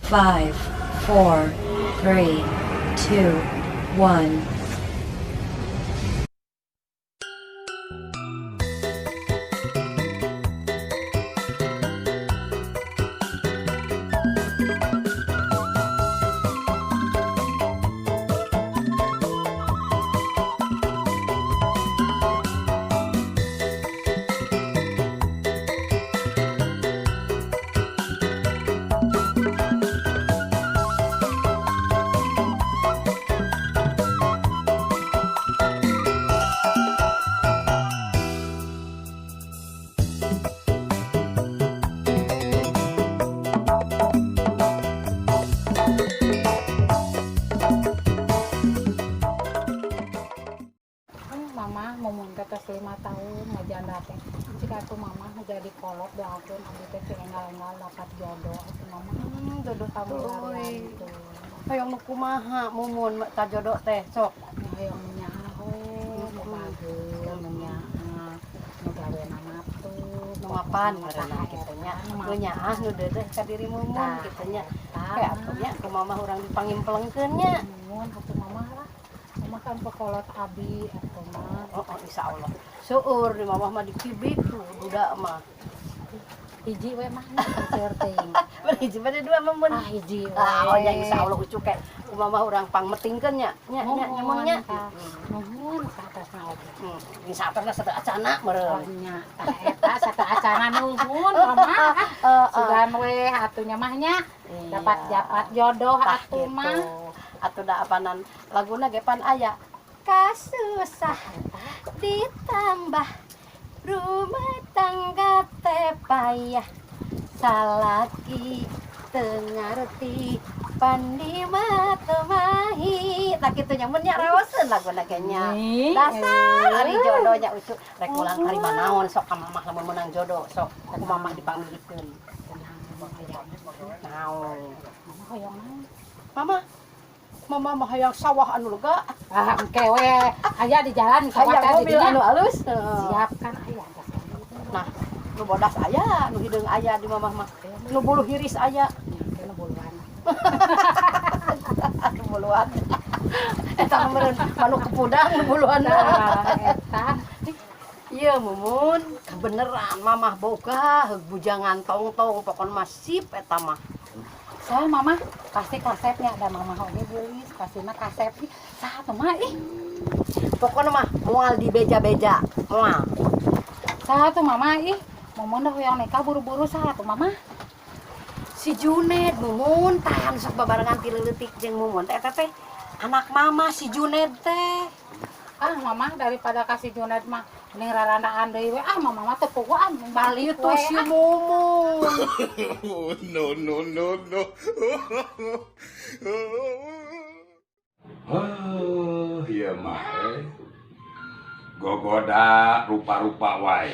5, 4, 3, 2, 1. Mama mau tetes 5 tahun ngajanda teh jika aku mama jadi kolot doakeun abdi teh enggal-enggal dapat jodoh atuh mama jodoh kamu larian itu Hayang nu kumaha mumun ta jodoh teh sok hayang nyaho bageul nya nu gaweana matu nu mapan ngaranna kitu nya nu nyaah nu deudeh ka diri mumun kitu nya kayak atuh nya kumaha urang dipangimpelengkeun nya mumun atuh mama lah mama kan pekolot abi atuh mah oh insyaallah seueur di mamah mah dikibik tuh budak mah hiji we mah keur teuing hiji bade dua mumun hiji we oh nya insyaallah ucu ke kumaha urang pangmetingkeun nya nyamun nya nuhun satasna oge saperna satu acana meureun nya eta satu acana nuhun mama sugan we atunya mah nya dapat jodoh atuh mah atuh da apanan laguna ge pan aya kasusah ditambah rumah tangga teh payah salaki teu ngarti pandi mah teu mahi tak kitu nya mun nya raoseun laguna ge nya dasar ari jodohnya usuk rek ulang karima naon sok ka mamah lamun meunang jodoh sok ku mamah dipamilikeun naon mama hoyong mama mama mah hayang sawah anu lega engke we aya di jalan sawah teh mobil anu alus siap kan aya nah nu bodas aya nu hideung aya di mamah mah nu bulu hiris aya nu buluan nu buluan eta meureun manuk kepudang nu buluan eta ieu mumun kebeneran mamah boga bujangan tong-tong pokon mah sip eta mah saya mama pasti kasepnya ada mama oge geulis pasti mah kasep saha tuh mah pokona mah moal di beja-beja moal saha tuh mama momon dah hoyong nikah buru-buru saha tuh mama si Juned mumun tahan sok babarengan ti leutik jeung mumun teh eta teh anak mama si Juned teh mama daripada kasih Juned mah mending rarandaan deui we mama mah teu puguan bali itu si mumun no. Iya mah gogoda rupa-rupa wae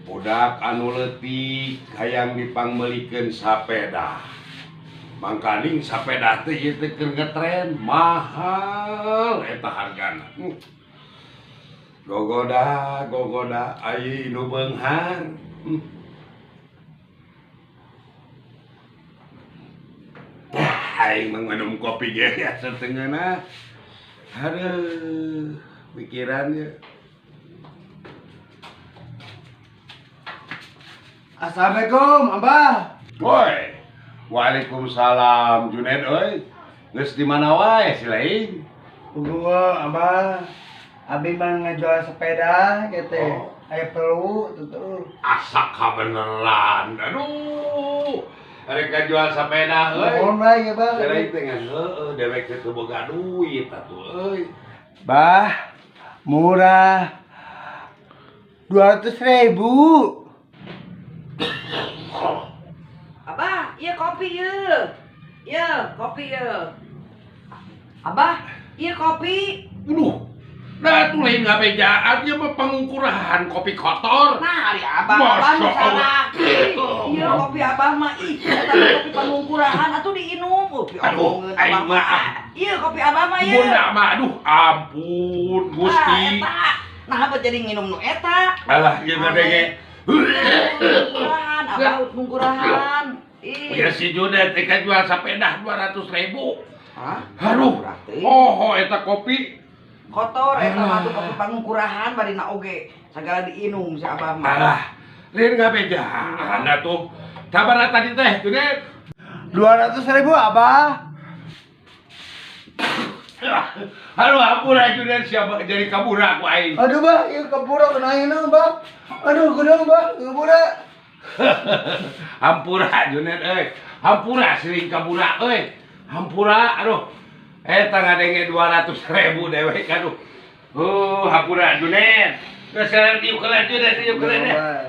budak anu leutik hayang dipangmeulikeun sapeda mangkaning sapeda teh ieu teh keur ngetren mahal eta hargana gogoda ai nu beunghar aing minum kopi ge ya setengahna aduh pikirannya Assalamualaikum, Abah. woi Waalaikumsalam Juned euy geus di mana wae si lain Gua, Abah. Abi mah ngejual sepeda gitu. Aya perlu tuh. asa kabeneran aduh rek jual sepeda euy Mohon bae ya, Bang. Cerai teh ngan heueuh dewek teh teu boga duit atuh euy Bah, murah. 200.000. Abah, iya kopi ya. Ya, kopi ya. Abah, iya kopi. aduh nah tuh lain ngabejaan ya mah pengukurahan kopi kotor Nah, hari Abah, Abah Masya nu Allah. salah. Iya, kopi Abah mah eta kopi pangungkurahan atuh diinum. Aduh, aing mah Iya, kopi Abah mah ieu. bunda mah aduh ampun Gusti Eta. Nah, apa jadi nginum nu eta? alah ieu ngadenge Pangungkurahan, Abah pangungkurahan. Ya si Junet kan jual sepeda 200.000. Hah? Aduh. Berarti Oh, eta kopi. kotor eta mah tuh kopi pangungkurahan bari na oge. Sagala diinum si Abah mah. Alah, lain nggak beda. Anda tuh, sabar tadi teh, Junet. 200.000 Abah. Halo, ampura Junet siapa jadi kabura aku aing. Aduh bah, ieu kepura kenaina bah. Aduh gedeung bah, kepura. Hampura Junet hampura sering kabura hampura aduh eta ngadenge 200.000 dewek aduh hampura Junet geus diuk heula Junet diuk heula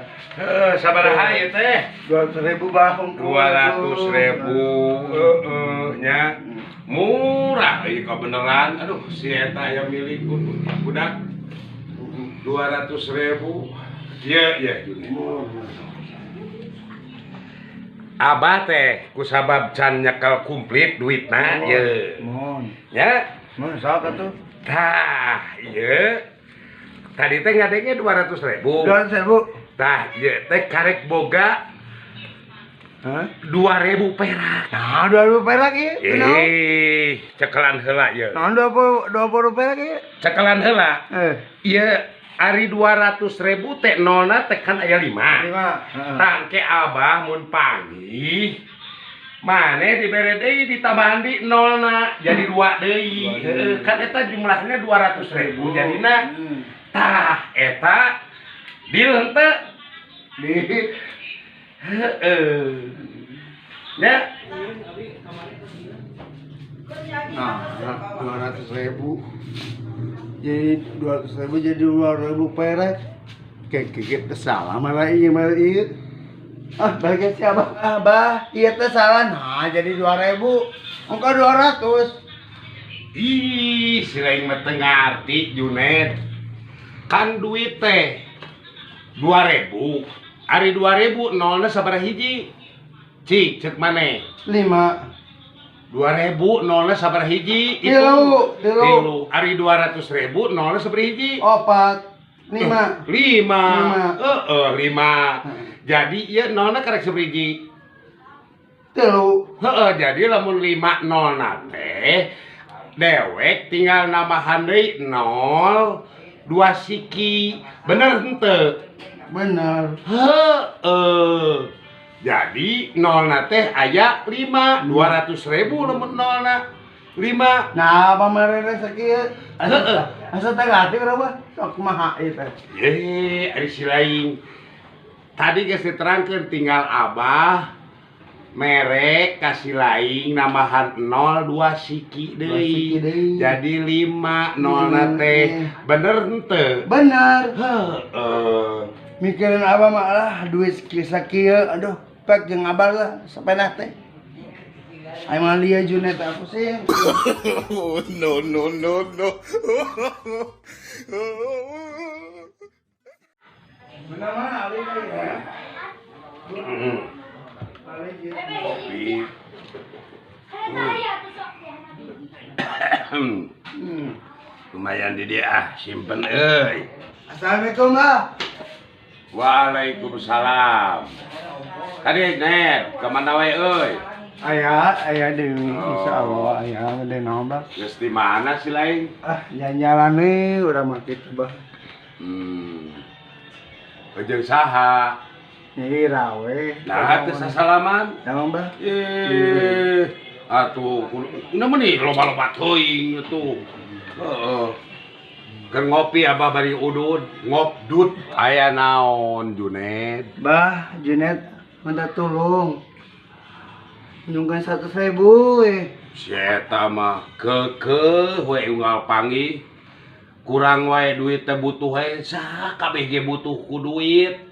sabaraha ieu teh 200.000 bah. 200.000 nya murah ieu kebeneran aduh si eta aya milik budak 200.000 iya Junet. Abah teh kusabab can nyekel kumplit duitna ye. Mohon. Ya. Mohon sok atuh. Tah, ye. Tadi teh ngadenge 200.000. 200.000. Tah, ye teh karek boga Hah? 2.000 perak. Nah, 2.000 perak ieu. Cekelan heula ye. Nah, 20 perak ieu. Cekelan heula. Ieu ari 200.000 teh nolna teh kan aya 5. 5. Tangke Abah mun panggih mane dibere deui ditambahan di nolna jadi 2 deui. Heeh, kan eta jumlahnya 200.000 jadina tah eta deal henteu Di heeh. Ya, nah, 200.000. Jadi 200.000 jadi 2.000 perak. Kayak kita salah malah ieu. Ah, balikin si Abah. Abah, ieu teh salah. Nah, jadi 2.000. Engko 200. ih si lain mah teu ngarti Junet. Kan duit teh 2.000. Ari 2.000 nolna sabaraha hiji? Cik, cek maneh. 5. 2.000 nolna sabaraha hiji? Tilu. Ari 200.000 nolna sabaraha hiji? 4. 5. 5. 5. Jadi ieu nolna karek sabaraha hiji? 3. Jadi lamun 5 nolna teh dewek tinggal nambahan deui 0 2 siki. Bener henteu? Bener. Jadi nolna teh aya 5, 200.000 lamun nolna 5. Nah, pamarere sakieu. Asa teh gati berapa? Sok kumaha ieu teh. Ye, ari si lain. Tadi geus diterangkeun tinggal Abah merek kasih lain nambahan 0 2 siki deui. Jadi 5 nolna teh bener henteu? Bener. Heeh. Mikirin Abah mah lah duit sakieu. Aduh, pek jeung Abah lah sepeda teh. Ai mah lieu Junet aku sih. No. Bener mah ali ya. Kopi. Lumayan di dia simpen euy. Assalamualaikum, Mbah. Waalaikumsalam. Tadi Net, kemana wae euy? Aya deui insyaallah aya gede naon, Mbah. Geus di mana si lain? Jalan-jalan we urang mah kitu, Mbah. Jeung saha? Nyai rawe. Nah, teu sasalaman. Naon, Mbah? Atuh, kudu meuni loba-loba teuing atuh. Heeh. Keur ngopi Abah bari udud, ngopdut aya naon Junet? Mbah, Junet minta tolong. Nyungkeun 100.000 we. Si eta mah keukeuh we unggal panggih. Kurang wae duit teh butuh wae, saha kabeh ge butuh ku duit.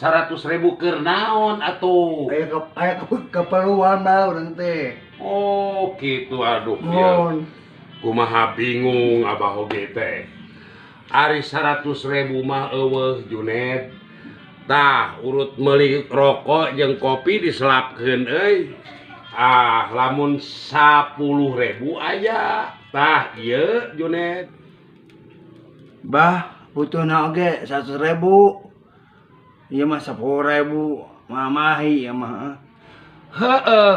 100.000 keur naon atuh? Aya keperluan Mbah urang teh. Oh, kitu aduh ya. Mohon. Kumaha bingung Abah oge teh. Ari 100.000 mah eueuh Junet. Tah urut meuli rokok jeung kopi diselapkeun euy. Lamun 10.000 aya. Tah ieu Junet. Bah, butuhna oge 100.000. Ieu mah 10.000 mamahi ya mah. Heeh.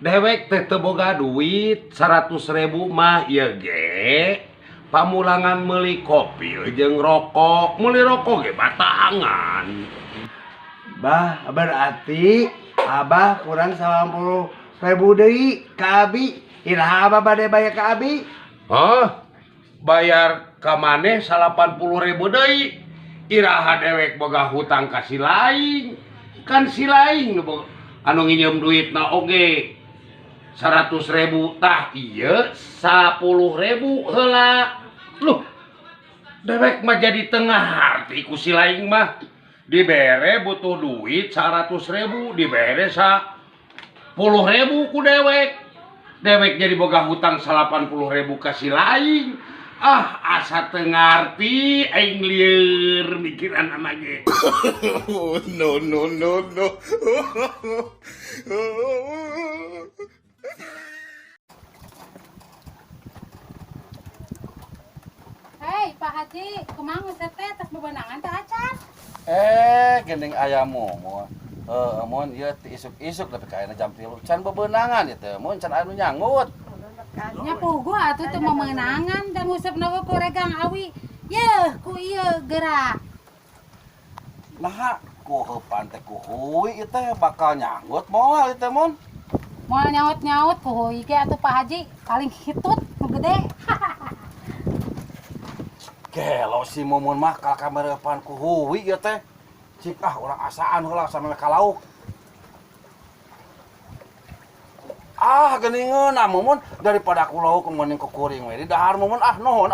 Dewek teh teu boga duit 100.000 mah ieu ge pamulangan meuli kopi jeung rokok. Meuli rokok ge batangan. Bah, berarti Abah kurang 90.000 deui ka Abi. Iraha Abah bade bayar ka Abi? Hah? Bayar ka maneh 80.000 deui. Iraha dewek boga hutang ka si laing. Kan si laing nu anu nginjem duitna oge 100.000 tah ieu 10.000 heula. Loh, dewek mah jadi tengah harti ku si laing mah. Dibere butuh duit 100.000, dibere 10.000 ku dewek. Dewek jadi boga hutang 80.000 ka si laing. Ah, asa teu ngarti aing lieur mikiran anak ge. No. Hei Pak Haji, kumaha ngusep teh tos bebenangan teh acan? Gending ayam mun. Mun ieu ti isuk-isuk tapi kaena jam 3 can bebenangan ieu teh mun can anu nyangut. Nya puguh atuh teu memenangan dan ngusepna we ku regang awi. Yeuh ku ieu gerak. Nah, ku heupan teh ku huwi ieu teh bakal nyangut moal ieu teh mun. Moal nyaut-nyaut ku heuy ge atuh Pak Haji, paling hitut nu gede. Gelo si Mumun mah kal kamerepan ku huwi ieu teh. Cik urang asaan heula sampe ka lauk. Geningeun Mumun daripada aku lauk mending ku kuring we di dahar Mumun nuhun